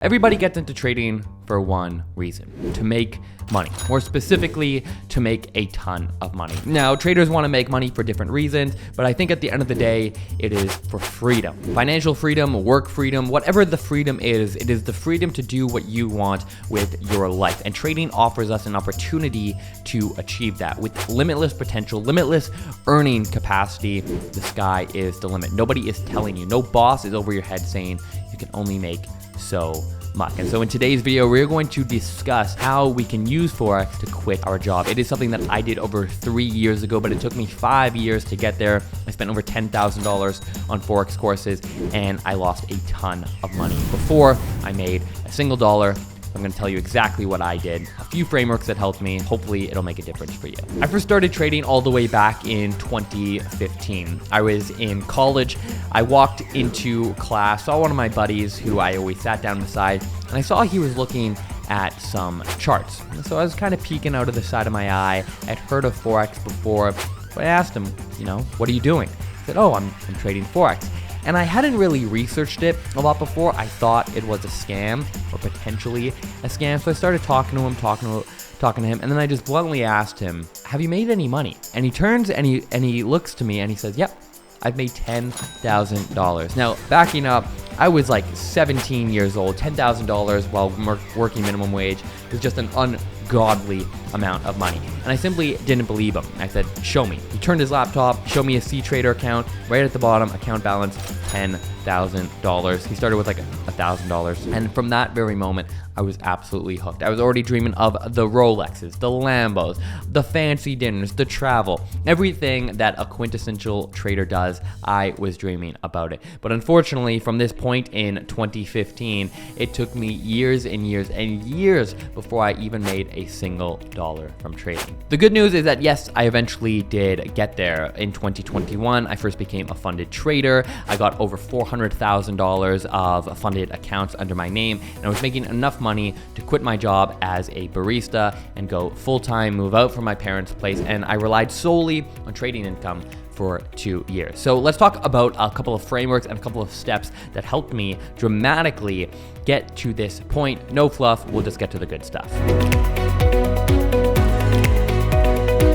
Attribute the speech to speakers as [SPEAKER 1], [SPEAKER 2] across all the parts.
[SPEAKER 1] Everybody gets into trading for one reason: to make money. More specifically, to make a ton of money. Now, traders want to make money for different reasons, but I think at the end of the day, it is for freedom. Financial freedom, work freedom, whatever the freedom is, it is the freedom to do what you want with your life. And trading offers us an opportunity to achieve that with limitless potential, limitless earning capacity. The sky is the limit. Nobody is telling you, no boss is over your head saying you can only make so much. And so in today's video, we're going to discuss how we can use Forex to quit our job. It is something that I did over 3 years ago, but it took me 5 years to get there. I spent over $10,000 on Forex courses, and I lost a ton of money before I made a single dollar. I'm going to tell you exactly what I did, a few frameworks that helped me. Hopefully it'll make a difference for you. I first started trading all the way back in 2015. I was in college. I walked into class, saw one of my buddies who I always sat down beside, and I saw he was looking at some charts. So I was kind of peeking out of the side of my eye. I'd heard of Forex before, but I asked him, what are you doing? He said, I'm trading Forex. And I hadn't really researched it a lot before. I thought it was a scam or potentially a scam. So I started talking to him, and then I just bluntly asked him, have you made any money? And he turns and he looks to me and he says, yep, I've made $10,000. Now, backing up, I was like 17 years old. $10,000 while working minimum wage is just an ungodly amount of money. And I simply didn't believe him. I said, show me. He turned his laptop, showed me a C-Trader account. Right at the bottom, account balance, $10,000. He started with like $1,000. And from that very moment, I was absolutely hooked. I was already dreaming of the Rolexes, the Lambos, the fancy dinners, the travel, everything that a quintessential trader does. I was dreaming about it. But unfortunately, from this point in 2015, it took me years and years and years before I even made a single dollar from trading. The good news is that yes, I eventually did get there. In 2021, I first became a funded trader. I got over $400,000 of funded accounts under my name, and I was making enough money to quit my job as a barista and go full-time, move out from my parents' place, and I relied solely on trading income for 2 years. So let's talk about a couple of frameworks and a couple of steps that helped me dramatically get to this point. No fluff, we'll just get to the good stuff.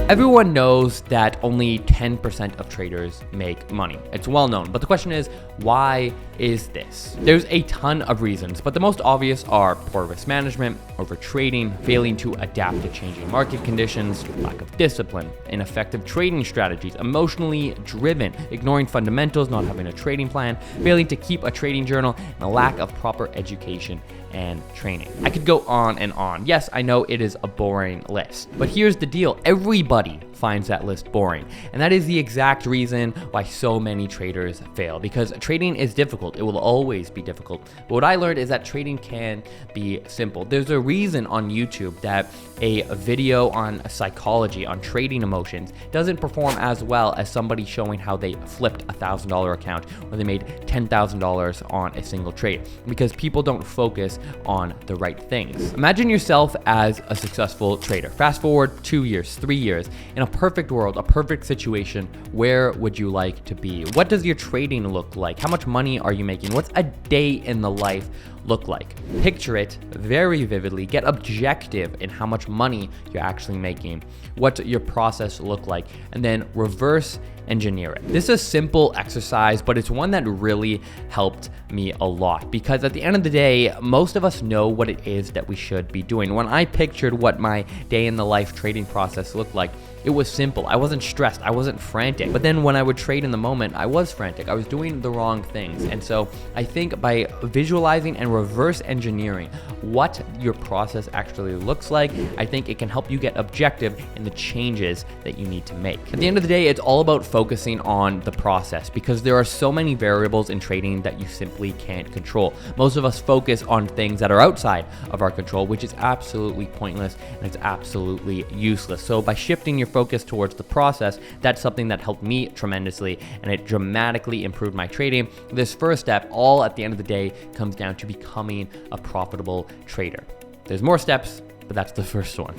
[SPEAKER 1] Everyone knows that only 10% of traders make money. It's well known, but the question is, why is this? There's a ton of reasons, but the most obvious are poor risk management, over trading, failing to adapt to changing market conditions, lack of discipline, ineffective trading strategies, emotionally driven, ignoring fundamentals, not having a trading plan, failing to keep a trading journal, and a lack of proper education and training. I could go on and on. Yes, I know it is a boring list, but here's the deal. Everybody finds that list boring. And that is the exact reason why so many traders fail, because trading is difficult. It will always be difficult. But what I learned is that trading can be simple. There's a reason on YouTube that a video on psychology, on trading emotions, doesn't perform as well as somebody showing how they flipped a $1,000 account or they made $10,000 on a single trade, because people don't focus on the right things. Imagine yourself as a successful trader. Fast forward 2 years, 3 years. In a perfect world, a perfect situation, where would you like to be? What does your trading look like? How much money are you making? What's a day in the life look like? Picture it very vividly. Get objective in how much money you're actually making. What your process look like, and then reverse engineer it. This is a simple exercise, but it's one that really helped me a lot, because at the end of the day, most of us know what it is that we should be doing. When I pictured what my day in the life trading process looked like, it was simple. I wasn't stressed. I wasn't frantic. But then when I would trade in the moment, I was frantic. I was doing the wrong things. And so I think by visualizing and reverse engineering what your process actually looks like, I think it can help you get objective in the changes that you need to make. At the end of the day, it's all about focusing on the process, because there are so many variables in trading that you simply can't control. Most of us focus on things that are outside of our control, which is absolutely pointless and it's absolutely useless. So by shifting your focus towards the process, that's something that helped me tremendously, and it dramatically improved my trading. This first step, all at the end of the day, comes down to becoming a profitable trader. There's more steps, but that's the first one.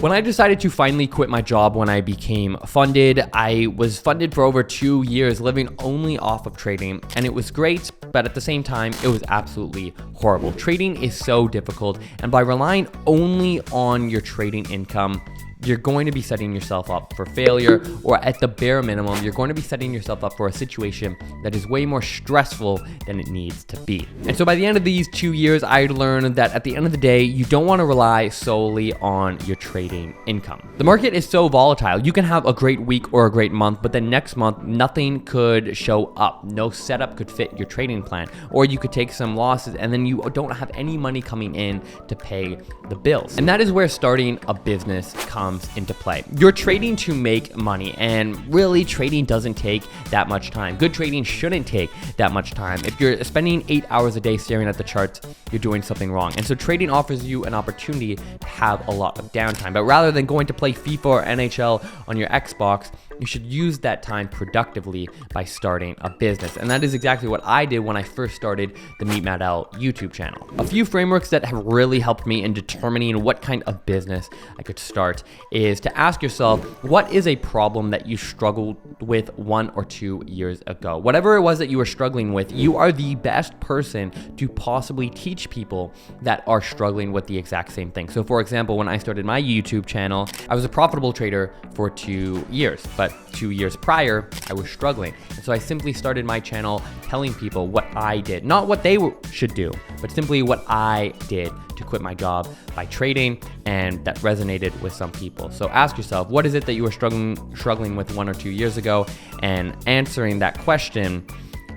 [SPEAKER 1] When I decided to finally quit my job when I became funded, I was funded for over 2 years, living only off of trading, and it was great, but at the same time, it was absolutely horrible. Trading is so difficult, and by relying only on your trading income, you're going to be setting yourself up for failure, or at the bare minimum, you're going to be setting yourself up for a situation that is way more stressful than it needs to be. And so by the end of these 2 years, I learned that at the end of the day, you don't want to rely solely on your trading income. The market is so volatile. You can have a great week or a great month, but then next month, nothing could show up. No setup could fit your trading plan, or you could take some losses and then you don't have any money coming in to pay the bills. And that is where starting a business comes into play. You're trading to make money, and really trading doesn't take that much time. Good trading shouldn't take that much time. If you're spending 8 hours a day staring at the charts, you're doing something wrong. And so trading offers you an opportunity to have a lot of downtime. But rather than going to play FIFA or NHL on your Xbox, you should use that time productively by starting a business. And that is exactly what I did when I first started the Meet Matt L YouTube channel. A few frameworks that have really helped me in determining what kind of business I could start is to ask yourself, what is a problem that you struggled with 1 or 2 years ago? Whatever it was that you were struggling with, you are the best person to possibly teach people that are struggling with the exact same thing. So for example, when I started my YouTube channel, I was a profitable trader for 2 years, but 2 years prior, I was struggling. And so I simply started my channel telling people what I did, not what they should do, but simply what I did to quit my job by trading, and that resonated with some people. So ask yourself, what is it that you were struggling with 1 or 2 years ago? And answering that question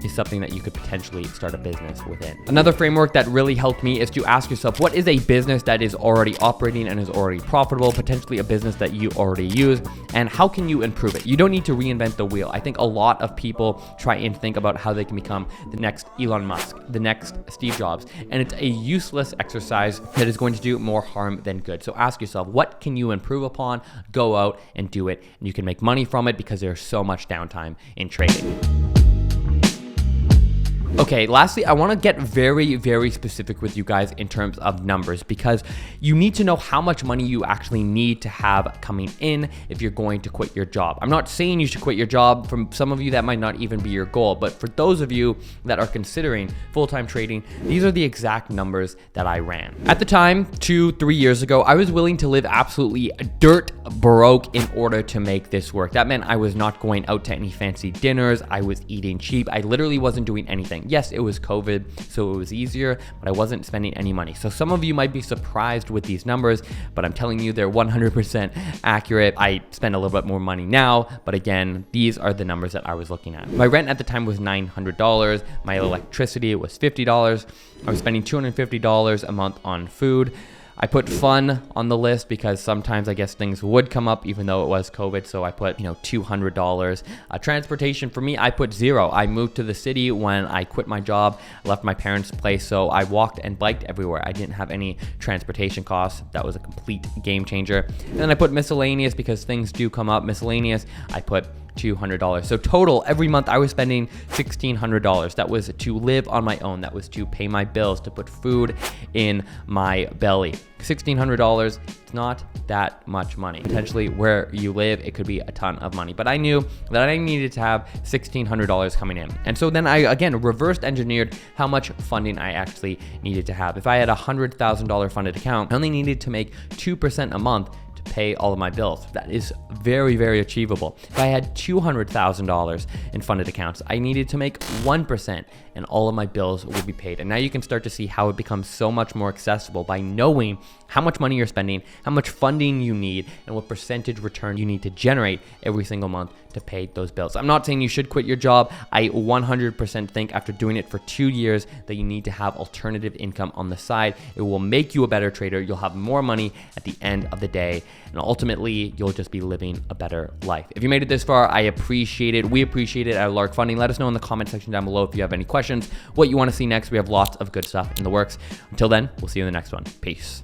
[SPEAKER 1] is something that you could potentially start a business within. Another framework that really helped me is to ask yourself, what is a business that is already operating and is already profitable, potentially a business that you already use, and how can you improve it? You don't need to reinvent the wheel. I think a lot of people try and think about how they can become the next Elon Musk, the next Steve Jobs, and it's a useless exercise that is going to do more harm than good. So ask yourself, what can you improve upon? Go out and do it, and you can make money from it because there's so much downtime in trading. Okay, lastly, I want to get very, very specific with you guys in terms of numbers, because you need to know how much money you actually need to have coming in if you're going to quit your job. I'm not saying you should quit your job. For some of you, that might not even be your goal, but for those of you that are considering full-time trading, these are the exact numbers that I ran. At the time, 2-3 years ago, I was willing to live absolutely dirt broke in order to make this work. That meant I was not going out to any fancy dinners. I was eating cheap. I literally wasn't doing anything. Yes, it was COVID, so it was easier, but I wasn't spending any money. So some of you might be surprised with these numbers, but I'm telling you they're 100% accurate. I spend a little bit more money now, but again, these are the numbers that I was looking at. My rent at the time was $900. My electricity was $50. I was spending $250 a month on food. I put fun on the list because sometimes I guess things would come up even though it was COVID. So I put, $200. Transportation for me, I put $0. I moved to the city when I quit my job, left my parents' place. So I walked and biked everywhere. I didn't have any transportation costs. That was a complete game changer. And then I put miscellaneous because things do come up. Miscellaneous, I put $200. So total, every month I was spending $1,600. That was to live on my own. That was to pay my bills, to put food in my belly. $1,600, it's not that much money. Potentially where you live, it could be a ton of money. But I knew that I needed to have $1,600 coming in. And so then I, again, reversed engineered how much funding I actually needed to have. If I had a $100,000 funded account, I only needed to make 2% a month pay all of my bills. That is very, very achievable. If I had $200,000 in funded accounts, I needed to make 1% and all of my bills would be paid. And now you can start to see how it becomes so much more accessible by knowing how much money you're spending, how much funding you need, and what percentage return you need to generate every single month to pay those bills. I'm not saying you should quit your job. I 100% think after doing it for 2 years that you need to have alternative income on the side. It will make you a better trader. You'll have more money at the end of the day, and ultimately you'll just be living a better life. If you made it this far, I appreciate it. We appreciate it at Lark Funding. Let us know in the comment section down below if you have any questions, what you want to see next. We have lots of good stuff in the works. Until then, we'll see you in the next one. Peace.